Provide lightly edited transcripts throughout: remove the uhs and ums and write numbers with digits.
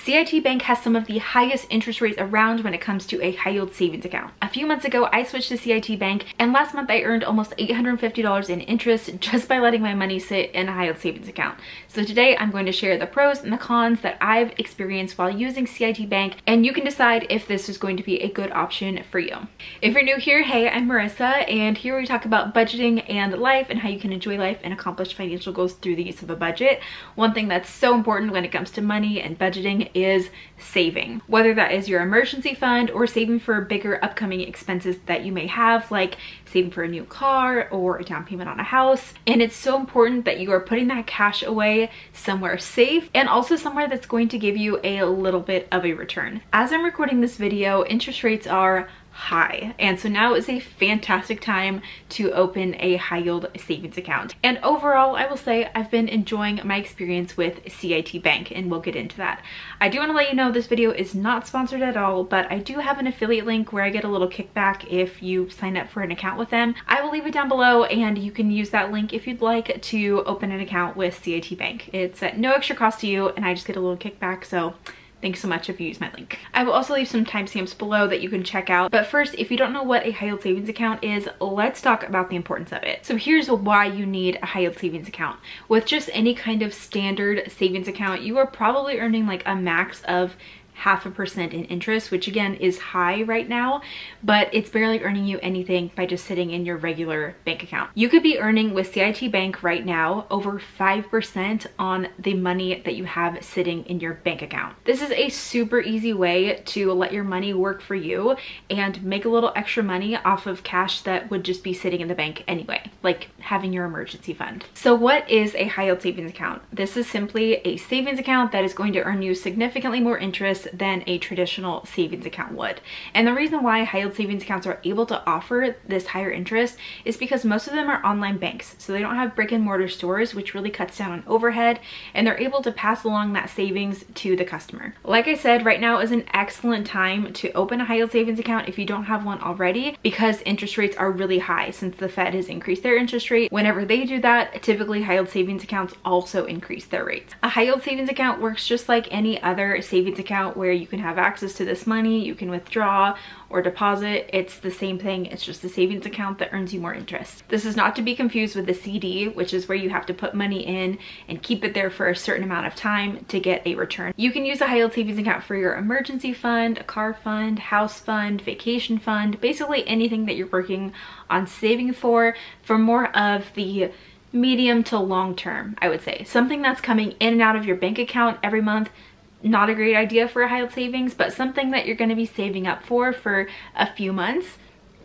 CIT Bank has some of the highest interest rates around when it comes to a high yield savings account. A few months ago, I switched to CIT Bank, and last month I earned almost $850 in interest just by letting my money sit in a high yield savings account. So today I'm going to share the pros and the cons that I've experienced while using CIT Bank, and you can decide if this is going to be a good option for you. If you're new here, hey, I'm Marissa, and here we talk about budgeting and life and how you can enjoy life and accomplish financial goals through the use of a budget. One thing that's so important when it comes to money and budgeting is saving. Whether that is your emergency fund or saving for bigger upcoming expenses that you may have, like saving for a new car or a down payment on a house. And it's so important that you are putting that cash away somewhere safe and also somewhere that's going to give you a little bit of a return. As I'm recording this video, interest rates are high, and so now is a fantastic time to open a high yield savings account. And overall, I will say I've been enjoying my experience with CIT Bank, and we'll get into that. I do want to let you know this video is not sponsored at all, but I do have an affiliate link where I get a little kickback if you sign up for an account with them. I will leave it down below, and you can use that link if you'd like to open an account with CIT Bank. It's at no extra cost to you, and I just get a little kickback, so thanks so much if you use my link. I will also leave some timestamps below that you can check out. But first, if you don't know what a high yield savings account is, let's talk about the importance of it. So here's why you need a high yield savings account. With just any kind of standard savings account, you are probably earning like a max of 0.5% in interest, which again is high right now, but it's barely earning you anything by just sitting in your regular bank account. You could be earning with CIT Bank right now over 5% on the money that you have sitting in your bank account. This is a super easy way to let your money work for you and make a little extra money off of cash that would just be sitting in the bank anyway, like having your emergency fund. So what is a high yield savings account? This is simply a savings account that is going to earn you significantly more interest than a traditional savings account would. And the reason why high yield savings accounts are able to offer this higher interest is because most of them are online banks. So they don't have brick and mortar stores, which really cuts down on overhead, and they're able to pass along that savings to the customer. Like I said, right now is an excellent time to open a high yield savings account if you don't have one already, because interest rates are really high since the Fed has increased their interest rate. Whenever they do that, typically high yield savings accounts also increase their rates. A high yield savings account works just like any other savings account where you can have access to this money, you can withdraw or deposit. It's the same thing, it's just a savings account that earns you more interest. This is not to be confused with the CD, which is where you have to put money in and keep it there for a certain amount of time to get a return. You can use a high yield savings account for your emergency fund, a car fund, house fund, vacation fund, basically anything that you're working on saving for more of the medium to long term, I would say. Something that's coming in and out of your bank account every month, not a great idea for a high yield savings, but something that you're going to be saving up for a few months.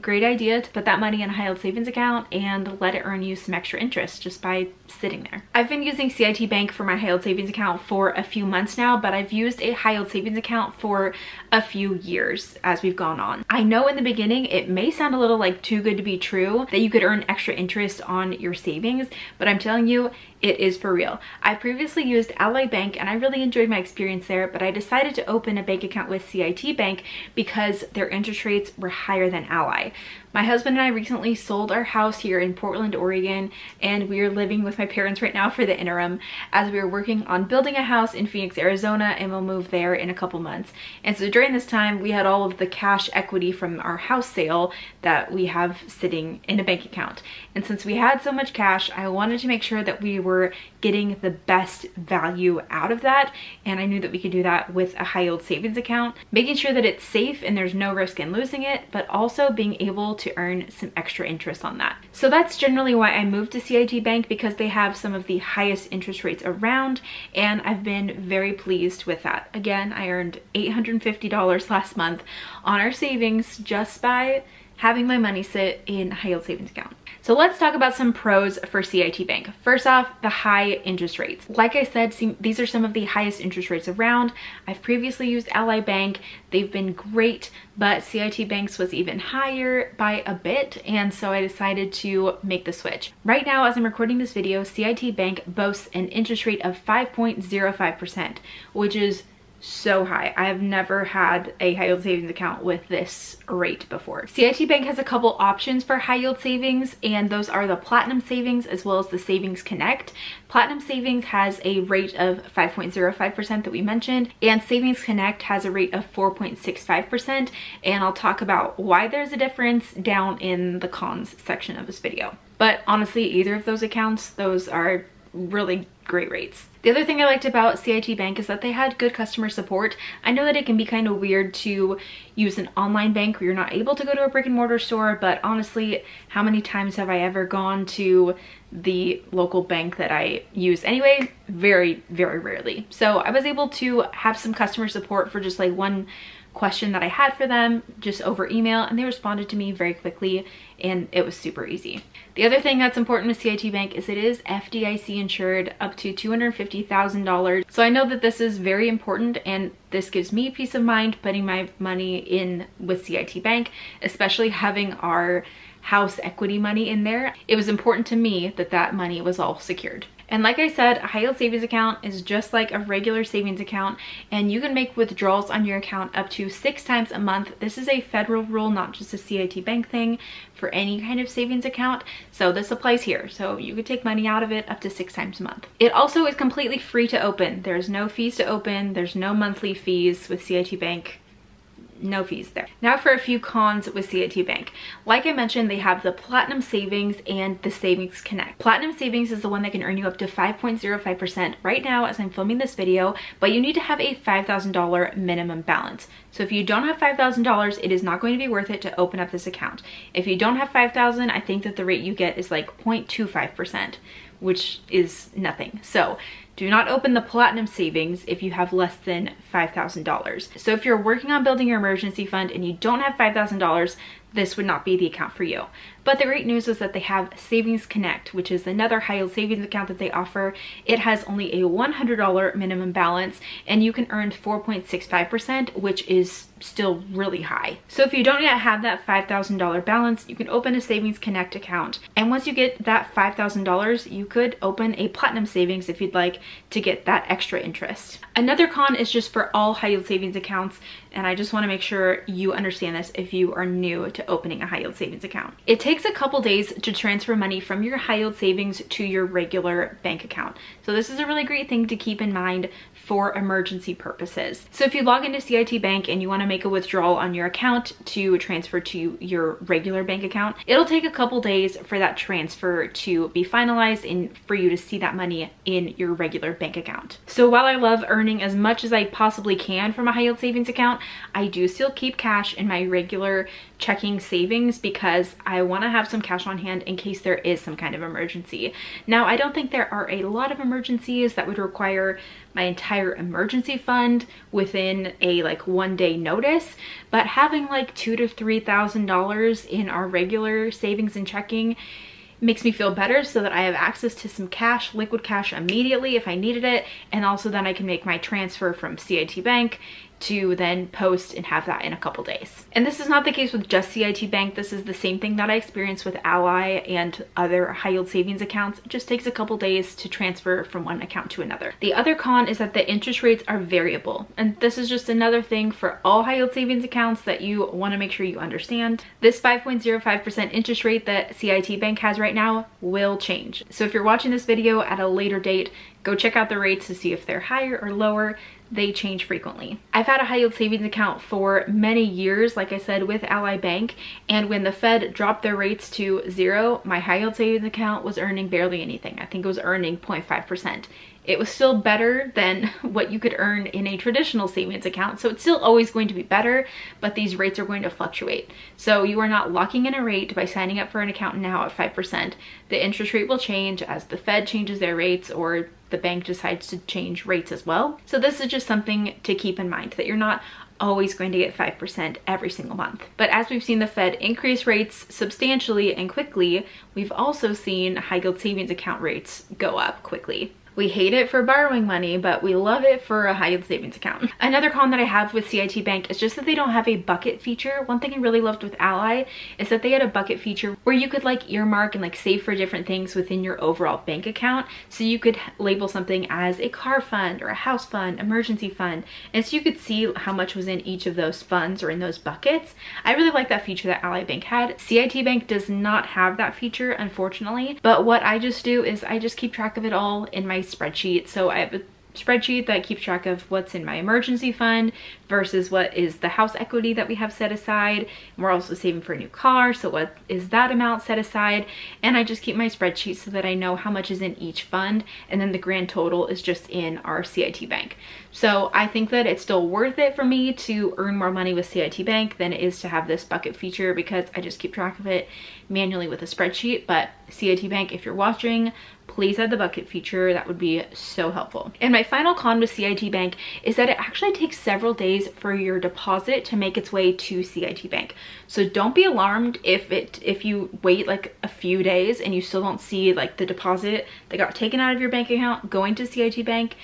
Great idea to put that money in a high yield savings account and let it earn you some extra interest just by sitting there. I've been using CIT Bank for my high yield savings account for a few months now, but I've used a high yield savings account for a few years as we've gone on. I know in the beginning it may sound a little like too good to be true that you could earn extra interest on your savings, but I'm telling you, it is for real. I previously used Ally Bank and I really enjoyed my experience there, but I decided to open a bank account with CIT Bank because their interest rates were higher than Ally. My husband and I recently sold our house here in Portland, Oregon, and we are living with my parents right now for the interim as we are working on building a house in Phoenix, Arizona, and we'll move there in a couple months. And so during this time, we had all of the cash equity from our house sale that we have sitting in a bank account. And since we had so much cash, I wanted to make sure that we were getting the best value out of that, and I knew that we could do that with a high yield savings account, making sure that it's safe and there's no risk in losing it, but also being able to earn some extra interest on that. So that's generally why I moved to CIT Bank, because they have some of the highest interest rates around, and I've been very pleased with that. Again, I earned $850 last month on our savings just by having my money sit in a high yield savings account. So let's talk about some pros for CIT Bank. First off, the high interest rates. Like I said, these are some of the highest interest rates around. I've previously used Ally Bank. They've been great, but CIT Bank's was even higher by a bit, and so I decided to make the switch. Right now, as I'm recording this video, CIT Bank boasts an interest rate of 5.05%, which is so high. I have never had a high yield savings account with this rate before. CIT Bank has a couple options for high yield savings, and those are the Platinum Savings as well as the Savings Connect. Platinum Savings has a rate of 5.05% that we mentioned, and Savings Connect has a rate of 4.65%, and I'll talk about why there's a difference down in the cons section of this video. But honestly, either of those accounts, those are really great rates. The other thing I liked about CIT Bank is that they had good customer support. I know that it can be kind of weird to use an online bank where you're not able to go to a brick and mortar store, but honestly, how many times have I ever gone to the local bank that I use anyway? Very, very rarely. So I was able to have some customer support for just like one question that I had for them just over email, and they responded to me very quickly, and it was super easy. The other thing that's important with CIT Bank is it is FDIC insured up to $250,000. So I know that this is very important, and this gives me peace of mind putting my money in with CIT Bank, especially having our house equity money in there. It was important to me that that money was all secured. And like I said, a high yield savings account is just like a regular savings account, and you can make withdrawals on your account up to 6 times a month. This is a federal rule, not just a CIT Bank thing, for any kind of savings account. So this applies here. So you could take money out of it up to 6 times a month. It also is completely free to open. There's no fees to open. There's no monthly fees with CIT Bank. No fees there. Now for a few cons with CIT Bank. Like I mentioned, they have the Platinum Savings and the Savings Connect. Platinum Savings is the one that can earn you up to 5.05% right now as I'm filming this video, but you need to have a $5,000 minimum balance. So if you don't have $5,000, it is not going to be worth it to open up this account. If you don't have $5,000, I think that the rate you get is like 0.25%, which is nothing. So do not open the Platinum Savings if you have less than $5,000. So if you're working on building your emergency fund and you don't have $5,000, this would not be the account for you. But the great news is that they have Savings Connect, which is another high yield savings account that they offer. It has only a $100 minimum balance, and you can earn 4.65%, which is still really high. So if you don't yet have that $5,000 balance, you can open a Savings Connect account. And once you get that $5,000, you could open a Platinum Savings if you'd like to get that extra interest. Another con is just for all high yield savings accounts, and I just want to make sure you understand this if you are new to opening a high yield savings account. It takes a couple days to transfer money from your high yield savings to your regular bank account. So this is a really great thing to keep in mind for emergency purposes. So if you log into CIT Bank and you want to make a withdrawal on your account to transfer to your regular bank account, it'll take a couple days for that transfer to be finalized and for you to see that money in your regular bank account. So while I love earning as much as I possibly can from a high yield savings account, I do still keep cash in my regular checking savings because I want to have some cash on hand in case there is some kind of emergency. Now, I don't think there are a lot of emergencies that would require my entire emergency fund within a like 1 day notice, but having like $2,000 to $3,000 in our regular savings and checking makes me feel better so that I have access to some cash, liquid cash immediately if I needed it, and also then I can make my transfer from CIT Bank to then post and have that in a couple days. And this is not the case with just CIT Bank. This is the same thing that I experienced with Ally and other high yield savings accounts. It just takes a couple days to transfer from one account to another. The other con is that the interest rates are variable. And this is just another thing for all high yield savings accounts that you want to make sure you understand. This 5.05% interest rate that CIT Bank has right now will change. So if you're watching this video at a later date, go check out the rates to see if they're higher or lower. They change frequently. I've had a high yield savings account for many years, like I said, with Ally Bank, and when the Fed dropped their rates to 0, my high yield savings account was earning barely anything. I think it was earning 0.5%. It was still better than what you could earn in a traditional savings account, so it's still always going to be better, but these rates are going to fluctuate. So you are not locking in a rate by signing up for an account now at 5%. The interest rate will change as the Fed changes their rates or the bank decides to change rates as well. So this is just something to keep in mind, that you're not always going to get 5% every single month. But as we've seen the Fed increase rates substantially and quickly, we've also seen high yield savings account rates go up quickly. We hate it for borrowing money, but we love it for a high yield savings account. Another con that I have with CIT Bank is just that they don't have a bucket feature. One thing I really loved with Ally is that they had a bucket feature where you could like earmark and like save for different things within your overall bank account. So you could label something as a car fund or a house fund, emergency fund, and so you could see how much was in each of those funds or in those buckets. I really like that feature that Ally Bank had. CIT Bank does not have that feature, unfortunately, but what I just do is I just keep track of it all in my spreadsheet. So I have a spreadsheet that keeps track of what's in my emergency fund versus what is the house equity that we have set aside. And we're also saving for a new car, so what is that amount set aside? And I just keep my spreadsheet so that I know how much is in each fund, and then the grand total is just in our CIT Bank. So I think that it's still worth it for me to earn more money with CIT Bank than it is to have this bucket feature, because I just keep track of it manually with a spreadsheet. But CIT Bank, if you're watching, please add the bucket feature. That would be so helpful. And my final con with CIT Bank is that it actually takes several days for your deposit to make its way to CIT Bank. So don't be alarmed if you wait like a few days and you still don't see like the deposit that got taken out of your bank account going to CIT Bank.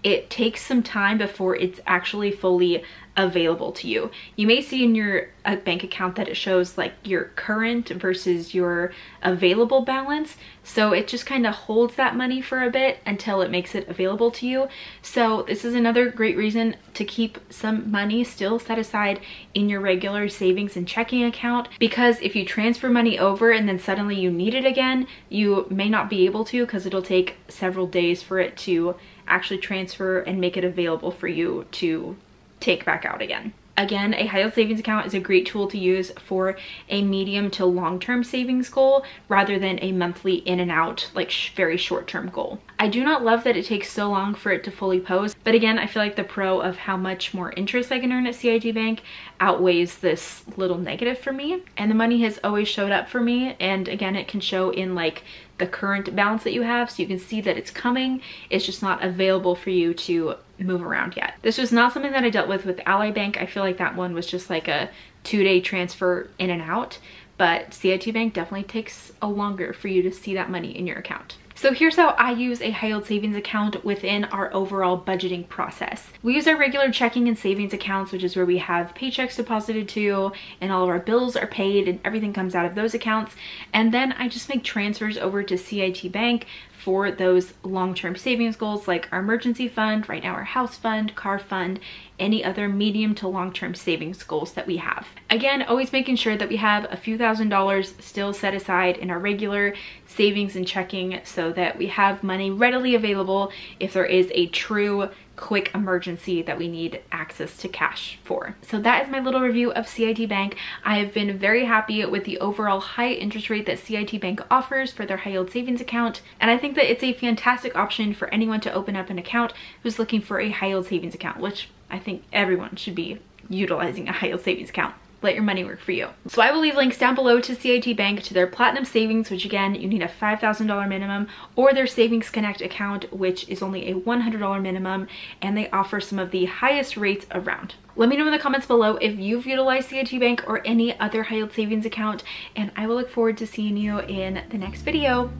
It takes some time before it's actually fully available to you. You may see in your bank account that it shows like your current versus your available balance. So it just kind of holds that money for a bit until it makes it available to you. So this is another great reason to keep some money still set aside in your regular savings and checking account, because if you transfer money over and then suddenly you need it again, you may not be able to, because it'll take several days for it to actually transfer and make it available for you to take back out again. Again, a high yield savings account is a great tool to use for a medium to long-term savings goal rather than a monthly in and out, like very short-term goal. I do not love that it takes so long for it to fully post, but again, I feel like the pro of how much more interest I can earn at CIT Bank outweighs this little negative for me. And the money has always showed up for me. And again, it can show in like the current balance that you have, so you can see that it's coming. It's just not available for you to move around yet. This was not something that I dealt with Ally Bank. I feel like that one was just like a 2-day transfer in and out, but CIT Bank definitely takes a longer for you to see that money in your account. So here's how I use a high yield savings account within our overall budgeting process. We use our regular checking and savings accounts, which is where we have paychecks deposited to and all of our bills are paid and everything comes out of those accounts. And then I just make transfers over to CIT Bank for those long-term savings goals, like our emergency fund, right now our house fund, car fund, any other medium to long-term savings goals that we have. Again, always making sure that we have a few $1,000s still set aside in our regular savings and checking so that we have money readily available if there is a true quick emergency that we need access to cash for. So that is my little review of CIT Bank. I have been very happy with the overall high interest rate that CIT Bank offers for their high yield savings account. And I think that it's a fantastic option for anyone to open up an account who's looking for a high yield savings account, which I think everyone should be utilizing a high yield savings account. Let your money work for you. So I will leave links down below to CIT Bank, to their Platinum Savings, which again, you need a $5,000 minimum, or their Savings Connect account, which is only a $100 minimum, and they offer some of the highest rates around. Let me know in the comments below if you've utilized CIT Bank or any other high yield savings account, and I will look forward to seeing you in the next video.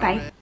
Bye.